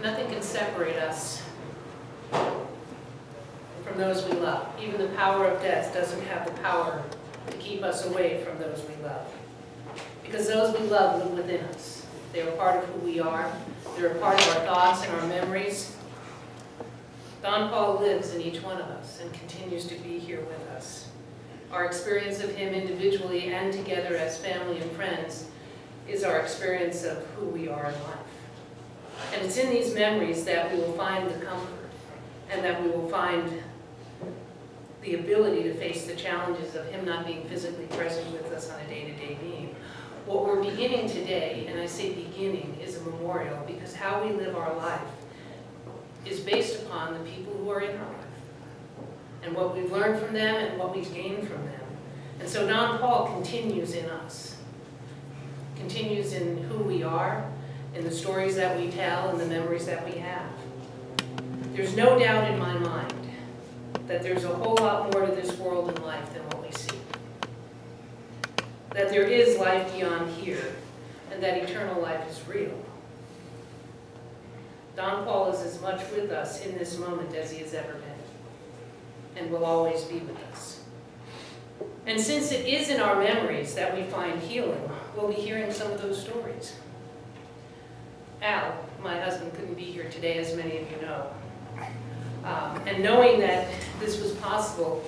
Nothing can separate us from those we love. Even the power of death doesn't have the power to keep us away from those we love. Because those we love live within us. They are part of who we are. They're a part of our thoughts and our memories. Don Paul lives in each one of us and continues to be here with us. Our experience of him individually and together as family and friends is our experience of who we are in life. And it's in these memories that we will find the comfort and that we will find the ability to face the challenges of him not being physically present with us on a day-to-day being. What we're beginning today, and I say beginning, is a memorial, because how we live our life is based upon the people who are in our life and what we've learned from them and what we've gained from them. And so Don Paul continues in us, continues in who we are, in the stories that we tell and the memories that we have. There's no doubt in my mind that there's a whole lot more to this world and life than what we see. That there is life beyond here, and that eternal life is real. Don Paul is as much with us in this moment as he has ever been, and will always be with us. And since it is in our memories that we find healing, we'll be hearing some of those stories. Al, my husband, couldn't be here today, as many of you know. And knowing that this was possible,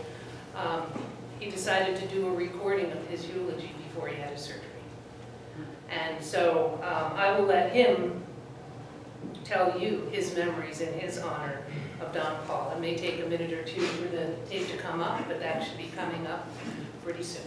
he decided to do a recording of his eulogy before he had his surgery. And so I will let him tell you his memories in his honor of Don Paul. It may take a minute or two for the tape to come up, but that should be coming up pretty soon.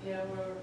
Yeah, we're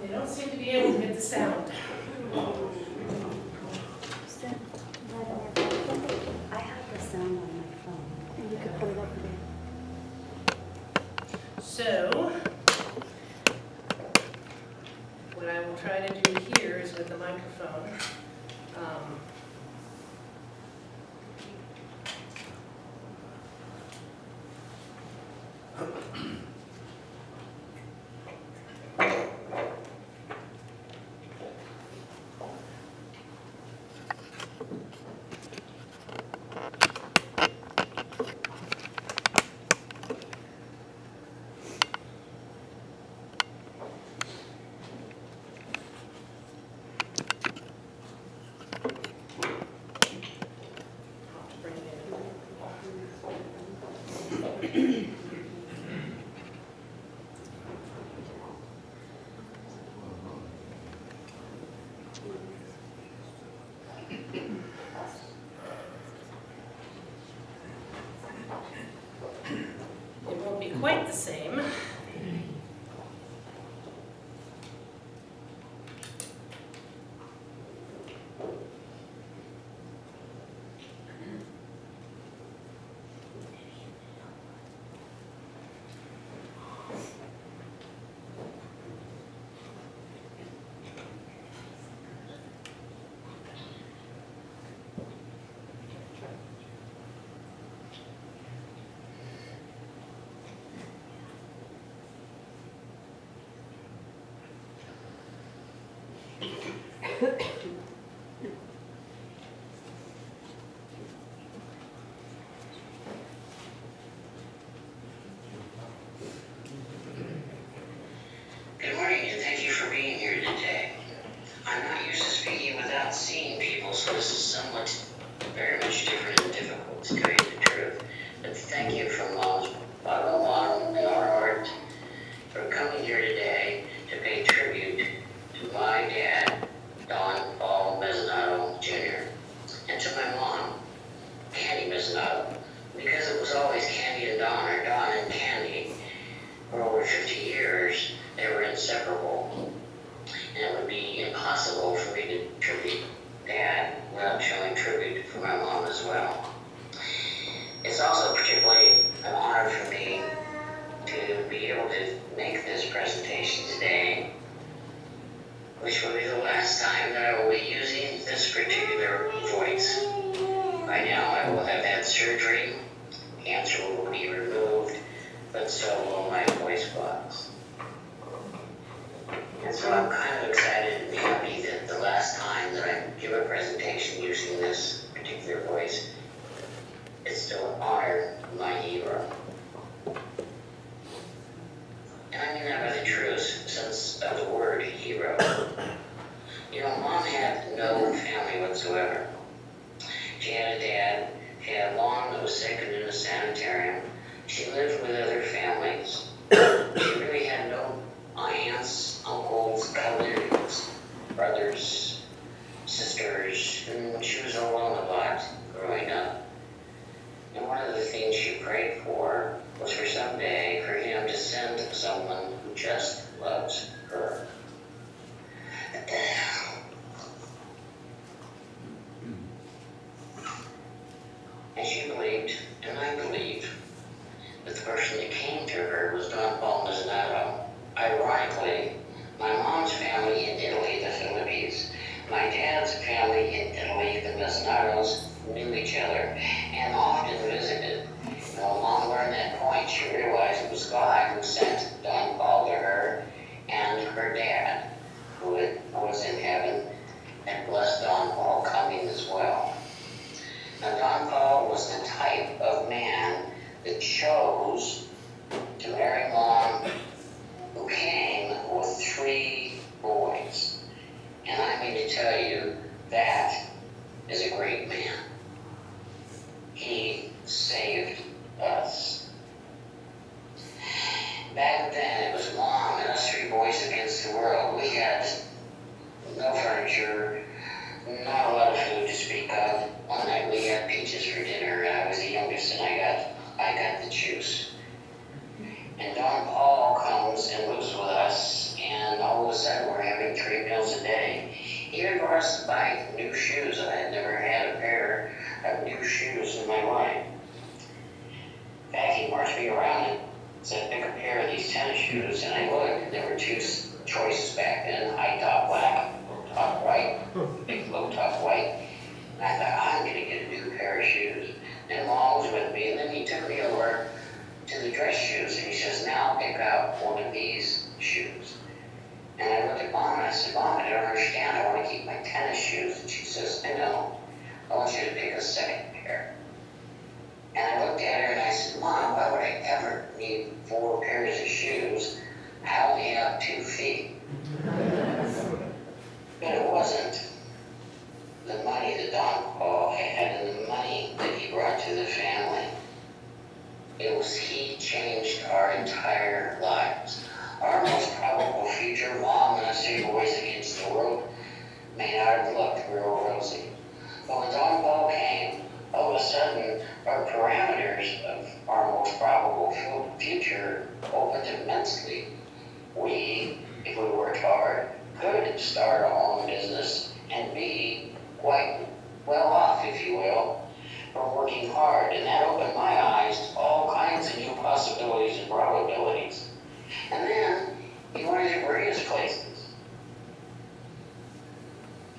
They don't seem to be able to get the sound. I have the sound on my phone. You could put it up there. So, what I will try to do here is with the microphone. quite the same. Good morning, and thank you for being here today. I'm not used to speaking without seeing people, so this is somewhat very much different and difficult to tell you the truth. But thank you from Mom's bottom in our heart for coming here today to pay tribute to my dad, Don Paul Mezzanato Jr., and to my mom, Candy Mezzanato, because it was always Candy and Don, or Don and Candy. For over 50 years, they were inseparable, and it would be impossible for me to tribute Dad without showing tribute for my mom as well. It's also particularly an honor for me to be able to make this presentation today, which will be the last time that I will be using this particular voice. By now I will have had surgery, cancer will be removed, but so will my voice box. And so I'm kind of excited and happy that the last time that I give a presentation using this particular voice, it's still an honor to my hero. And I mean that by the truest sense of the word hero. You know, Mom had no family whatsoever. She had a dad, she had a mom that was sick and in a sanitarium. She lived with other families. She really had no aunts, uncles, cousins, brothers, sisters, and she was alone a lot growing up. And one of the things she prayed for was for someday for him to send someone who just loves her. And she believed, and I believe, that the person that came to her was Don Paul Mezzanato. Ironically, my mom's family in Italy, the Philippines, my dad's family in Italy, the Mezzanatos, knew each other and often visited. When Mom learned that point, she realized it was God who sent Don Paul to her and her dad, who was in heaven, and blessed Don Paul coming as well. Now, Don Paul was the type of man that chose to marry Mom, who came with 3 boys. And I mean to tell you, that is a great man. He saved us. Back then, it was Mom and us 3 boys against the world. We had no furniture, not a lot of food to speak of. One night we had peaches for dinner, and I was the youngest, and I got the juice. And Don Paul comes and lives with us, and all of a sudden we're having 3 meals a day. He even brought us to buy new shoes. I had never had a pair of new shoes in my life. In fact, he marched me around and said, pick a pair of these tennis shoes, and I looked. There were 2 choices back then, high top black, low top white, big low top white. And I thought, I'm going to get a new pair of shoes. And Mom was with me, and then he took me over to the dress shoes, and he says, now pick out one of these shoes. And I looked at Mom, and I said, Mom, I don't understand. I want to keep my tennis shoes. And she says, I know. I want you to pick a second pair. And I looked at her, and I said, Mom, why would I ever need 4 pairs of shoes? I only have 2 feet. But it wasn't the money that Don Paul had and the money that he brought to the family. It was he changed our entire lives. Our most probable future, Mom and us 3 boys against the world, may not have looked real rosy. But when Don Paul came, all of a sudden our parameters of our most probable future opened immensely. We, if we worked hard, could start our own business and be quite well off, if you will, from working hard. And that opened my eyes to all kinds of new possibilities and probabilities. And then he wanted to bring us places.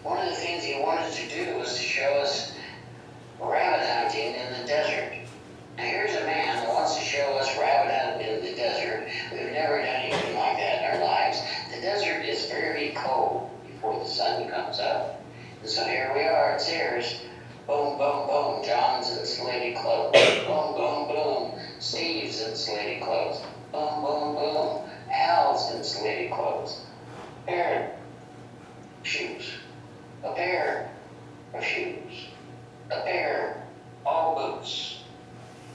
One of the things he wanted to do was to show us rabbit hunting in the desert. Now here's a man that wants to show us rabbit hunting in the desert. We've never done anything like that in our lives. The desert is very cold before the sun comes up. And so here we are at Sears. Boom, boom, boom. John's insulated clothes. Boom, boom, boom. Steve's insulated clothes. Boom, boom, boom. Al's insulated clothes. A pair of shoes. A pair of shoes. A pair, all boots.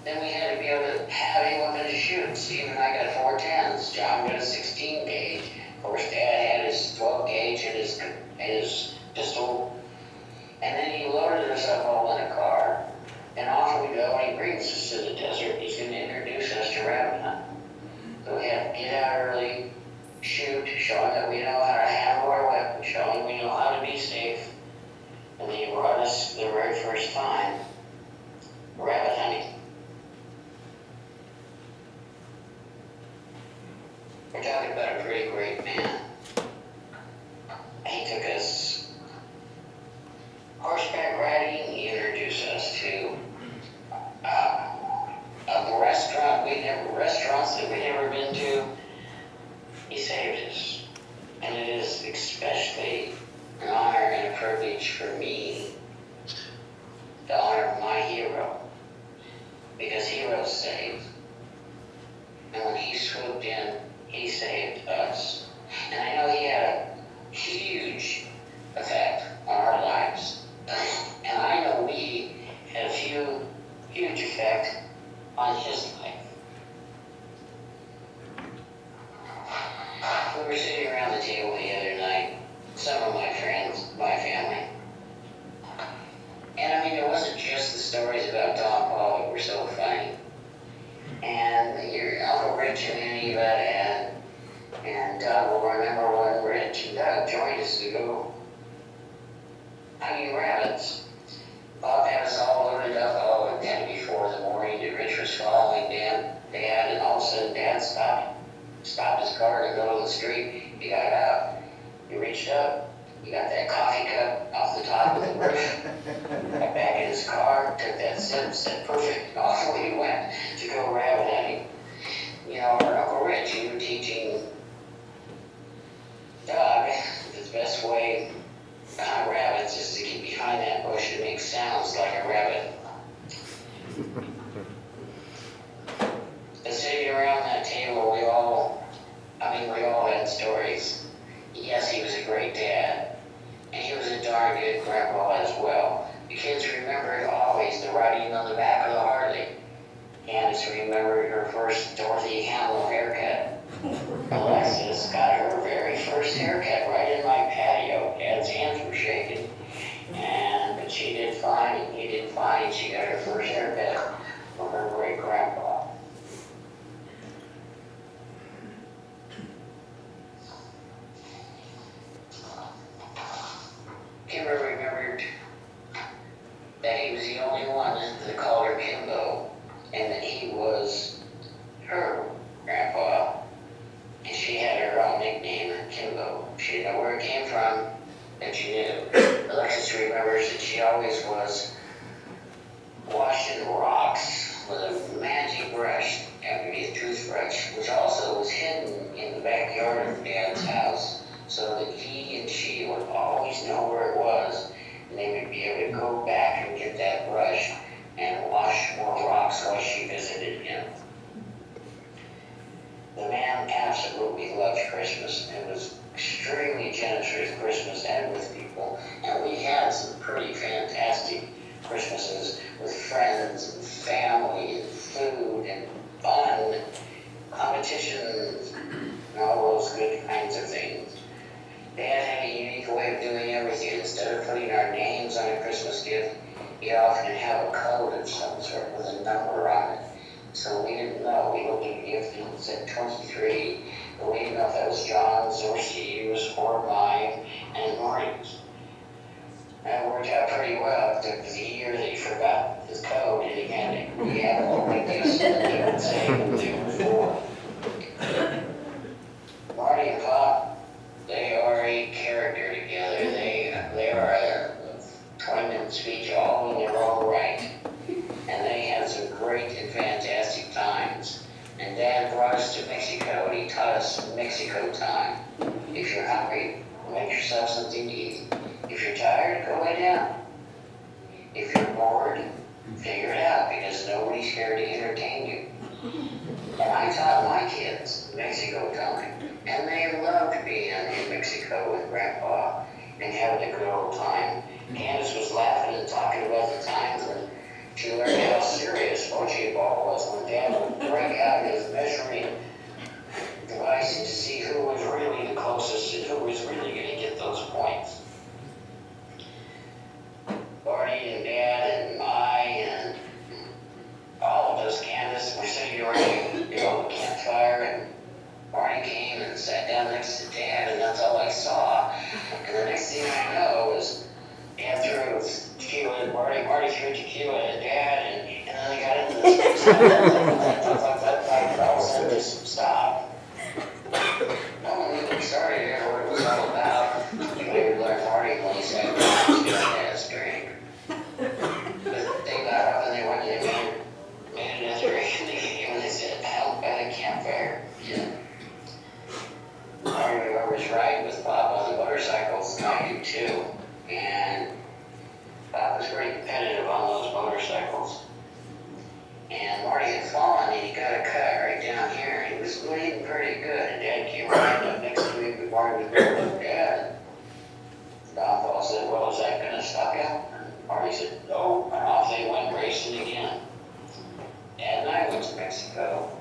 Then we had to be able to have anyone to shoot. Steve and I got 410s. John got a 16 gauge. Of course, Dad had his 12 gauge and his pistol. And then he loaded us up all in a car. And off we go, and he brings us to the desert. He's going to introduce us to rabbit hunting. So we have to get out early, shoot, showing that we know how to handle our weapons, showing we know how to be safe. And then he brought us the very first time rabbit hunting. We're talking about a pretty great man. He took us horseback riding. He introduced us to restaurants that we'd never been to. He saved us. And it is especially an honor and a privilege for me to honor my hero, because heroes save. And when he swooped in, he saved us. And I know he had a huge effect on our lives. And I know we had a huge effect on his life. We were sitting around the table the other night, some of my friends, my family. And I mean, it wasn't just the stories about Don Paul that were so funny. And your Uncle Rich and Eva and Doug will remember when Rich and Doug joined us to go hunting rabbits. Bob had us all loaded up. Oh, it had to be 4 in the morning. And Rich was following Dad, and all of a sudden Dad stopped his car in the middle of the street. He got out. He reached up. He got that coffee cup off the top of the roof. Got back in his car, took that sip, said perfect, and off we went to go rabbit hunting. You know, our Uncle Rich, you were teaching Doug the best way to hunt rabbits is to get behind that bush and make sounds like a rabbit. But sitting around that table, we all had stories. Yes, he was a great dad, and he was a darn good grandpa as well. The kids remembered always the writing on the back of the Harley. Candace remembered her first Dorothy Hamill haircut. Alexis got her very first haircut right in my patio. Dad's hands were shaking, but she did fine, and he did fine. She got her first haircut from her great grandpa. Kimber remembered that he was the only one that called her Kimbo, and that he was her grandpa, and she had her own nickname, Kimbo. She didn't know where it came from, but she knew. Alexis remembers that she always was washing rocks with a magic brush, a toothbrush, which also was hidden in the backyard of Dad's house, so that he and she would always know where it was, and they would be able to go back and get that brush and wash more rocks while she visited him. The man absolutely loved Christmas and was extremely generous with Christmas and with people, and we had some pretty fantastic Christmases with friends and family and food and fun, competitions, and all those good kinds of things. Dad had a unique way of doing everything. Instead of putting our names on a Christmas gift, he'd often have a code of some sort with a number on it. So said 23. But we didn't know if that was John's or Steve's or mine and Marty's. And it worked out pretty well. It took the year that he forgot his code, and again, we had a big deal that he would say the day before. Marty and Pop, they are a character together. They are a twin speech all in their own right. And they had some great and fantastic times. And Dad brought us to Mexico, and he taught us Mexico time. If you're hungry, make yourself something to eat. If you're tired, go lay down. If you're bored, figure it out, because nobody's here to entertain you. And I taught my kids Mexico time, and they loved being in Mexico with Grandpa and having a good old time. Candace was laughing and talking about the times when she learned how serious Mochi Ball was, when Dad would break out his measuring device to see who was really the closest and who was really going to get those points. Barney and Dad and I and all of us, Candace, were sitting around the campfire, and Barney came and sat down next to Dad, and that's all I saw. And the next thing I know was Dad threw tequila at Marty threw tequila at Dad, and then they got into this big stuff. That all of a sudden just stopped. No one knew we started here, what it was all about. We learned Marty when he said, "Yes, drink." But they got up and they went and they made another drink, and they came and they said, "Help at a campfire." Yeah. I was riding with Bob on the motorcycles, and I do too. And Bob was very competitive on those motorcycles. And Marty had fallen, and he got a cut right down here, and he was bleeding pretty good. And Dad came right up next to me, but Marty was going, "Look, Dad." Don Paul said, "Well, is that going to stop you?" And Marty said, "No." And off they went racing again. Dad and I went to Mexico.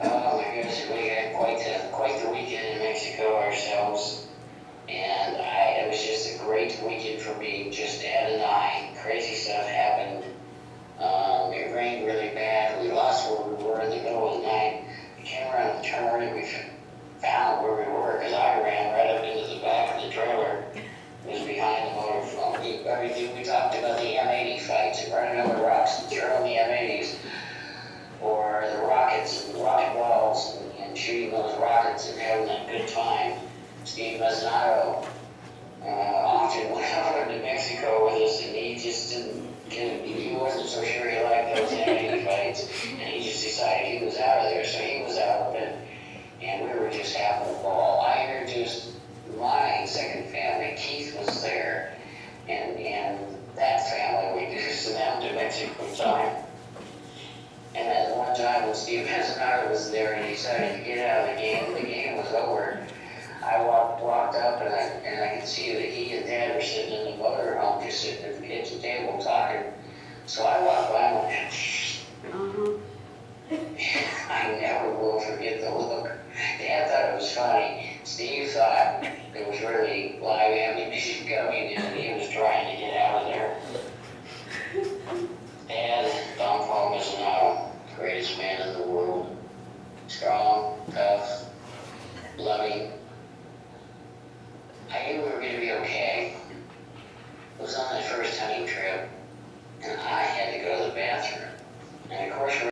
Oh my goodness, we had quite the weekend in Mexico ourselves. And it was just a great weekend for me, just Dad and I. Crazy stuff happened. It rained really bad. We lost where we were in the middle of the night. We came around the turn and we found where we were, because I ran right up into the back of the trailer. It was behind the motor phone. We talked about the M80 fights, running over rocks and throwing the M80s, or the rockets and the rocket balls, and shooting those rockets and having that good time. Steve Mazzanato often went over to Mexico with us, and he just he wasn't so sure he liked those M80 fights, and he just decided he was out of there, so he was out of it, and we were just having a ball. I introduced my second family. Keith was there, and that family, we introduced them to Mexico time. And at one time when Steve Mazzanato was there and he decided to get out of the game was over. I walked up and I could see that he and Dad were sitting in the motorhome, just sitting at the kitchen table talking. So I walked by and went, I never will forget the look. Dad thought it was funny. Steve thought it was really live ammunition coming, and he was trying to get out of there. Dad, Don Paul Mazzanato, greatest man in the world.